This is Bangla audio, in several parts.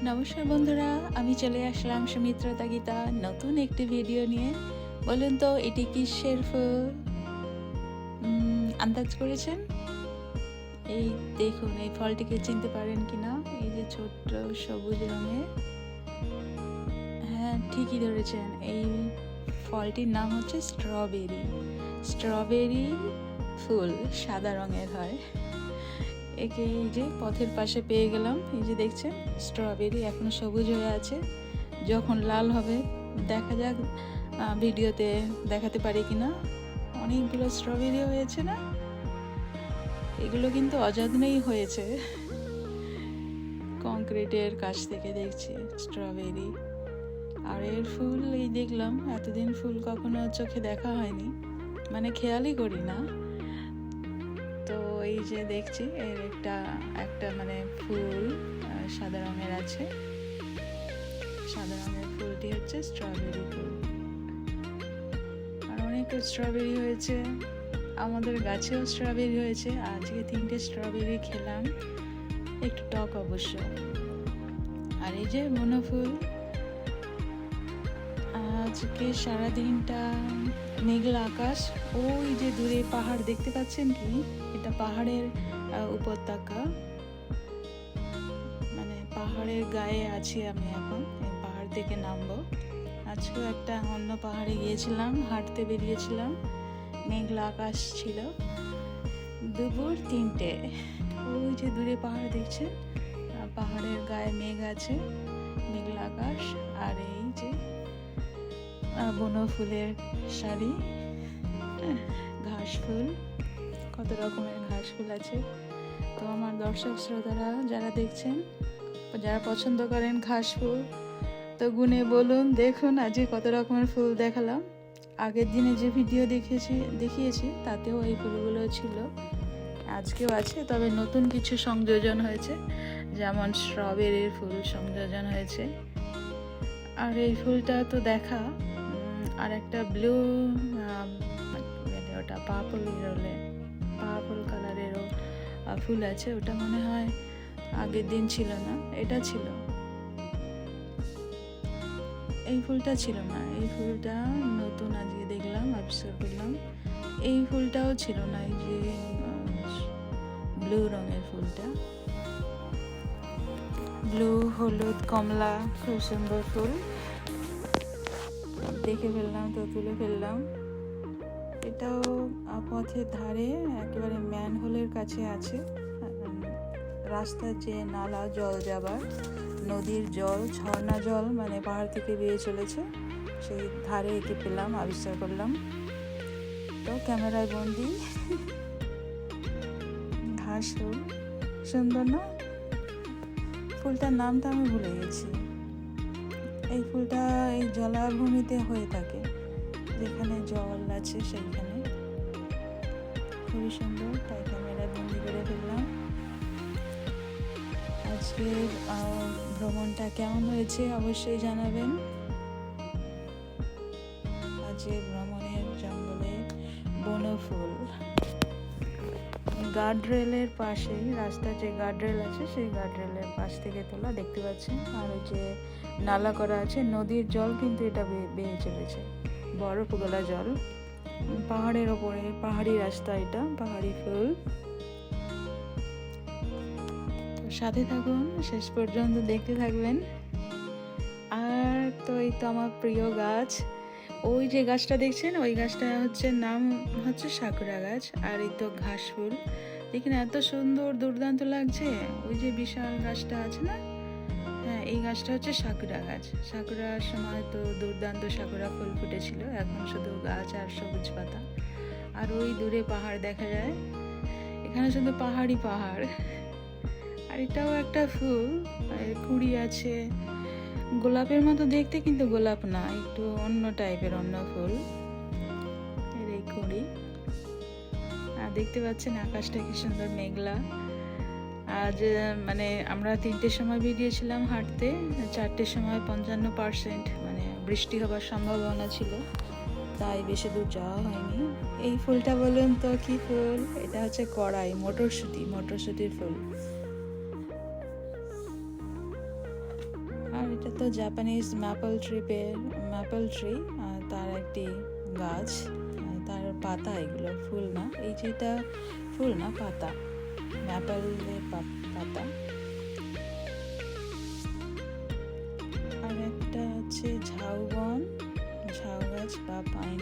নমস্কার বন্ধুরা, আমি চলে আসলাম সুমিত্রা গীতা নতুন একটি ভিডিও নিয়ে। বলুন তো এটি কিসের ফুল? আন্দাজ করেছেন? এই দেখুন, এই ফলটিকে চিনতে পারেন কিনা? এই যে ছোট্ট সবুজ রঙের, হ্যাঁ ঠিকই ধরেছেন, এই ফলটির নাম হচ্ছে স্ট্রবেরি। স্ট্রবেরি ফুল সাদা রঙের হয়। একে এই যে পথের পাশে পেয়ে গেলাম। এই যে দেখছেন, স্ট্রবেরি এখনো সবুজ হয়ে আছে, যখন লাল হবে দেখা যাক ভিডিওতে দেখাতে পারি কিনা। অনেকগুলো স্ট্রবেরি হয়েছে না, এগুলো কিন্তু অযত্নেই হয়েছে। কংক্রিটের কাছ থেকে দেখছি স্ট্রবেরি, আর এর ফুল এই দেখলাম। এতদিন ফুল কখনো চোখে দেখা হয়নি, মানে খেয়ালই করি না। তো এই যে দেখছি এর একটা মানে ফুল সাদা রঙের আছে। সাদা রঙের ফুলটি হচ্ছে স্ট্রবেরি ফুল। আর অনেক স্ট্রবেরি হয়েছে, আমাদের গাছেও স্ট্রবেরি হয়েছে। আজকে 3টে স্ট্রবেরি খেলাম, একটু টক অবশ্য। আর এই যে বনফুল, আজকে সারাদিনটা মেঘলা আকাশ। ওই যে দূরে পাহাড় দেখতে পাচ্ছেন কি? এটা পাহাড়ের উপত্যকা, মানে পাহাড়ের গায়ে আছি আমি এখন। এই পাহাড় থেকে নামবো। আজকেও একটা অন্য পাহাড়ে গিয়েছিলাম, হাঁটতে বেরিয়েছিলাম, মেঘলা আকাশ ছিল। দুপুর 3টে, ওই যে দূরে পাহাড় দেখছেন, পাহাড়ের গায়ে মেঘ আছে, মেঘলা আকাশ। আর এই যে বনফুলের শাড়ি, ঘাস ফুল, কত রকমের ঘাস ফুল আছে। তো আমার দর্শক শ্রোতারা যারা দেখছেন, যারা পছন্দ করেন ঘাস ফুল, তো গুনে বলুন, দেখুন আজকে কত রকমের ফুল দেখালাম। আগের দিনে যে ভিডিও দেখিয়েছি তাতেও এই ফুলগুলো ছিল, আজকেও আছে, তবে নতুন কিছু সংযোজন হয়েছে, যেমন স্ট্রবেরির ফুল সংযোজন হয়েছে। আর এই ফুলটা তো দেখা, আর একটা ব্লু, ওটা পার্পল কালারেরও ফুল আছে, ওটা মনে হয় আগের দিন ছিল না, এটা ছিল। এই ফুলটা ছিল না, এই ফুলটা নতুন আজকে দেখলাম, আবিষ্কার করলাম। এই ফুলটাও ছিল না, এই যে ব্লু রঙের ফুলটা, ব্লু, হলুদ, কমলা, খুব সুন্দর ফুল। দেখে ফেললাম, তো তুলে ফেললাম। এটাও পথের ধারে, একেবারে ম্যানহোলের কাছে আছে। রাস্তার যে নালা, জল যাবার, নদীর জল, ঝর্ণা জল, মানে পাহাড় থেকে বেয়ে চলেছে, সেই ধারে একে পেলাম, আবিষ্কার করলাম। তো ক্যামেরায় বন্দি। ঘাস ফুল, সুন্দর না? ফুলটার নামটা আমি ভুলে গেছি। এই ফুলটা এই জলাভূমিতে হয়ে থাকে, যেখানে জল আছে সেইখানে। খুবই সুন্দর, তাই ক্যামেরায় বন্দি করে ফেললাম। আজকের ভ্রমণটা কেমন হয়েছে অবশ্যই জানাবেন। আজকের ভ্রমণের জঙ্গলে বনফুল, গার্ডরেলের পাশেই, রাস্তার যে গার্ডরেল আছে সেই গার্ডরেলের পাশ থেকে তোলা, দেখতে পাচ্ছেন। আর ওই যে নালা করা আছে, নদীর জল কিন্তু এটা বেয়ে চলেছে, বরফ গলা জল, পাহাড়ের ওপরে, পাহাড়ি রাস্তা, এটা পাহাড়ি ফুল। সাথে থাকুন, শেষ পর্যন্ত দেখতে থাকবেন। আর তো এই তো আমার প্রিয় গাছ, ওই যে গাছটা দেখছেন, ওই গাছটা হচ্ছে নাম হচ্ছে সাকুরা গাছ। আর এই তো ঘাস ফুল, দেখুন এত সুন্দর, দুর্দান্ত লাগছে। ওই যে বিশাল গাছটা আছে না, হ্যাঁ এই গাছটা হচ্ছে সাকুরা গাছ। সাকুরার সময় তো দুর্দান্ত সাকুরা ফুল ফুটেছিল, এখন শুধু গাছ আর সবুজ পাতা। আর ওই দূরে পাহাড় দেখা যায়, এখানে শুধু পাহাড়ই পাহাড়। আর এটাও একটা ফুল, কুড়ি আছে, গোলাপের মতো দেখতে, কিন্তু গোলাপ না, একটু অন্য টাইপের, অন্য ফুল এর এই কুড়ি। আর দেখতে পাচ্ছেন আকাশটা কি সুন্দর মেঘলা। আজ মানে আমরা 3টের সময় বেরিয়েছিলাম হাঁটতে, 4টের সময় 55% মানে বৃষ্টি হবার সম্ভাবনা ছিল, তাই বেশি দূর যাওয়া হয়নি। এই ফুলটা বলুন তো কি ফুল? এটা হচ্ছে কড়াই, মটরশুঁটির ফুল। এটা তো জাপানিজ ম্যাপল ট্রি, তার একটি গাছ। তার পাতা, এগুলো ফুল না, এই যেটা ফুল না, পাতা, ম্যাপলের পাতা। আর একটা হচ্ছে ঝাউ গাছ বা পাইন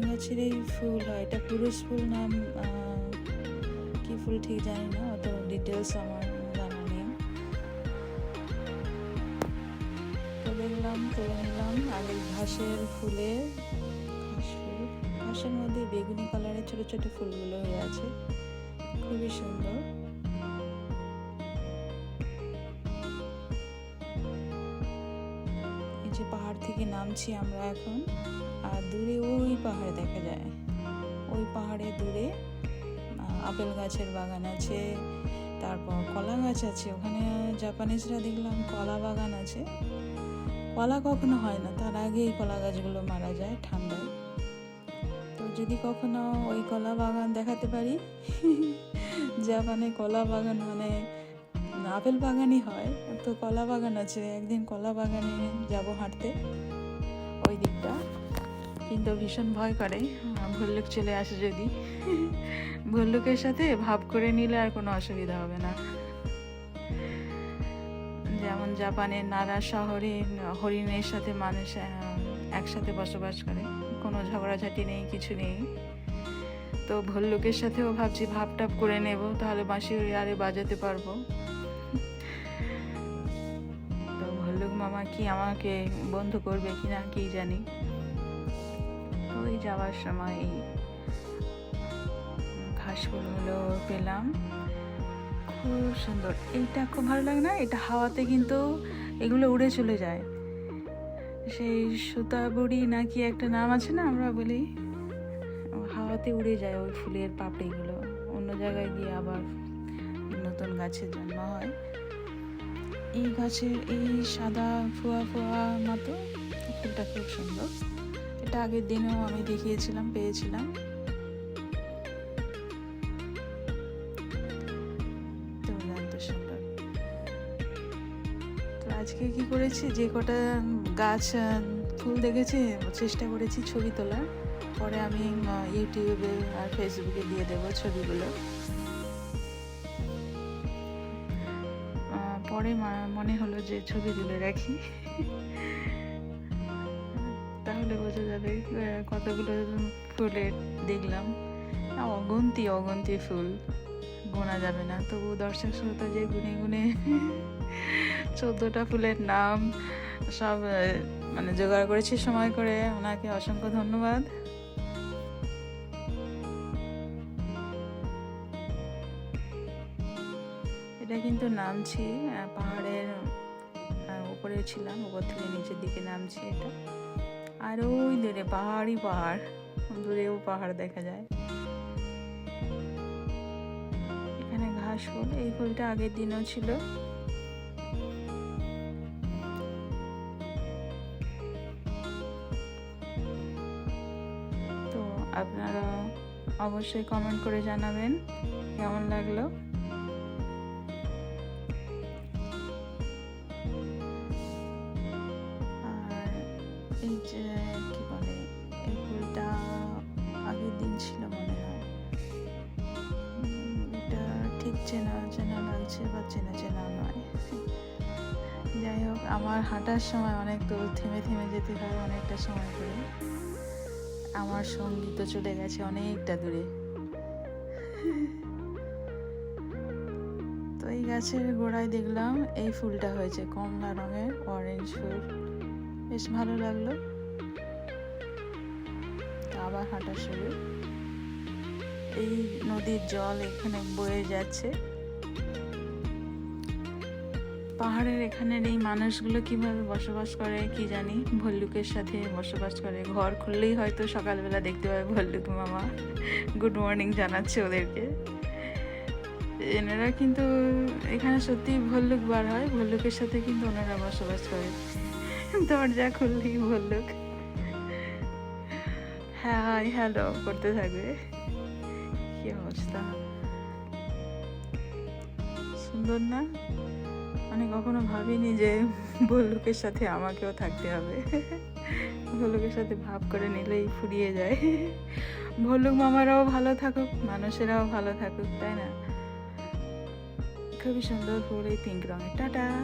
গাছের এই ফুল হয়, এটা পুরুষ ফুল, নাম কি ফুল ঠিক জানি না, অত ডিটেলস আমার জানা নেই। তো দেখলাম, তুলে নিলাম। আর এই ঘাসের মধ্যে বেগুনি কালারের ছোট ছোট ফুলগুলো হয়ে আছে, খুবই সুন্দর। এই যে পাহাড় থেকে নামছি আমরা এখন, আর দূরে ওই পাহাড় দেখা যায়, ওই পাহাড়ে দূরে আপেল গাছের বাগান আছে, তারপর কলা গাছ আছে। ওখানে জাপানিজরা দেখলাম কলা বাগান আছে। কলা কখনো হয় না, তার আগে এই কলা গাছগুলো মারা যায় ঠান্ডায়। তো যদি কখনো ওই কলা বাগান দেখাতে পারি, জাপানে কলা বাগান মানে আপেল বাগানই হয়, তো কলা বাগান আছে, একদিন কলা বাগানে যাব হাঁটতে ওই দিকটা। কিন্তু ভীষণ ভয় করে, ভল্লুক চলে আসে যদি। ভল্লুকের সাথে ভাব করে নিলে আর কোনো অসুবিধা হবে না। যেমন জাপানের নারা শহরে হরিণের সাথে মানুষ একসাথে বসবাস করে, কোনো ঝগড়াঝাটি নেই, কিছু নেই। তো ভল্লুকের সাথেও ভাবছি ভাব টাপ করে নেব, তাহলে বাঁশি আরে বাজাতে পারবো। তো ভল্লুক মামা কি আমাকে বন্ধ করবে কিনা কি জানি। তো ওই যাওয়ার সময় এই ঘাস ফুলগুলো পেলাম, খুব সুন্দর। এইটা খুব ভালো লাগে না, এটা হাওয়াতে কিন্তু এগুলো উড়ে চলে যায়। সেই সুতাবুড়ি নাকি একটা নাম আছে না, আমরা বলি, হাওয়াতে উড়ে যায় ওই ফুলের পাপড়িগুলো, অন্য জায়গায় গিয়ে আবার নতুন গাছের জন্ম হয়। এই গাছের এই সাদা ফোয়া মতো ফুলটা খুব সুন্দর। এটা আগের দিনেও আমি দেখিয়েছিলাম, পেয়েছিলাম। সুন্দর। তো আজকে কি করেছি, যে কটা গাছ ফুল দেখেছি চেষ্টা করেছি ছবি তোলার, পরে আমি ইউটিউবে আর ফেসবুকে দিয়ে দেবো ছবিগুলো। পরে মনে হলো যে ছবি তুলে রাখি, তাহলে বোঝা যাবে কতগুলো ফুলের দেখলাম। অগন্তি ফুল, গোনা যাবে না। তবু দর্শক শ্রোতা যে গুনে 14টা ফুলের নাম সব মানে জোগাড় করেছি সময় করে, ওনাকে অসংখ্য ধন্যবাদ। এটা কিন্তু নামছি পাহাড়ের উপরে ছিলাম, উপর থেকে নিচের দিকে নামছি এটা। আর ওই দূরে পাহাড়, দূরেও পাহাড় দেখা যায়। এখানে ঘাস ফুল, এই ফুলটা আগের দিনও ছিল। তো আপনারা অবশ্যই কমেন্ট করে জানাবেন কেমন লাগলো। আর এই যে কি বলে, এই ফুলটা আগের দিন ছিল মনে হয়, এটা ঠিক চেনা লাগছে বা চেনা নয়। যাই হোক, আমার হাঁটার সময় অনেক দূর থেমে যেতে হয়, অনেকটা সময় করে। আমার সঙ্গী তো চলে গেছে অনেকটা দূরে। তো এই গাছের গোড়ায় দেখলাম এই ফুলটা হয়েছে, কমলা রঙের অরেঞ্জ ফুল, বেশ ভালো লাগলো। আবার হাঁটা শুরু। এই নদীর জল এখানে বয়ে যাচ্ছে। পাহাড়ের এখানের এই মানুষগুলো কিভাবে বসবাস করে কি জানি, ভল্লুকের সাথে বসবাস করে। ঘর খুললেই হয়তো সকালবেলা দেখতে পাবে ভল্লুক মামা গুড মর্নিং জানাচ্ছে ওদেরকে। এনারা কিন্তু এখানে সত্যি ভল্লুক বার হয়, ভল্লুকের সাথে কিন্তু ওনারা বসবাস করে। দরজা খুললেই ভল্লুক হাই হ্যালো করতে থাকবে। কি অবস্থা, সুন্দর না? মানে কখনো ভাবিনি যে ভল্লুকের সাথে আমাকেও থাকতে হবে। ভল্লুকের সাথে ভাব করে নিলেই ফুরিয়ে যায়। ভল্লুক মামারাও ভালো থাকুক, মানুষেরাও ভালো থাকুক, তাই না? খুবই সুন্দর ফুল, এই পিঙ্ক রঙের। টাটা।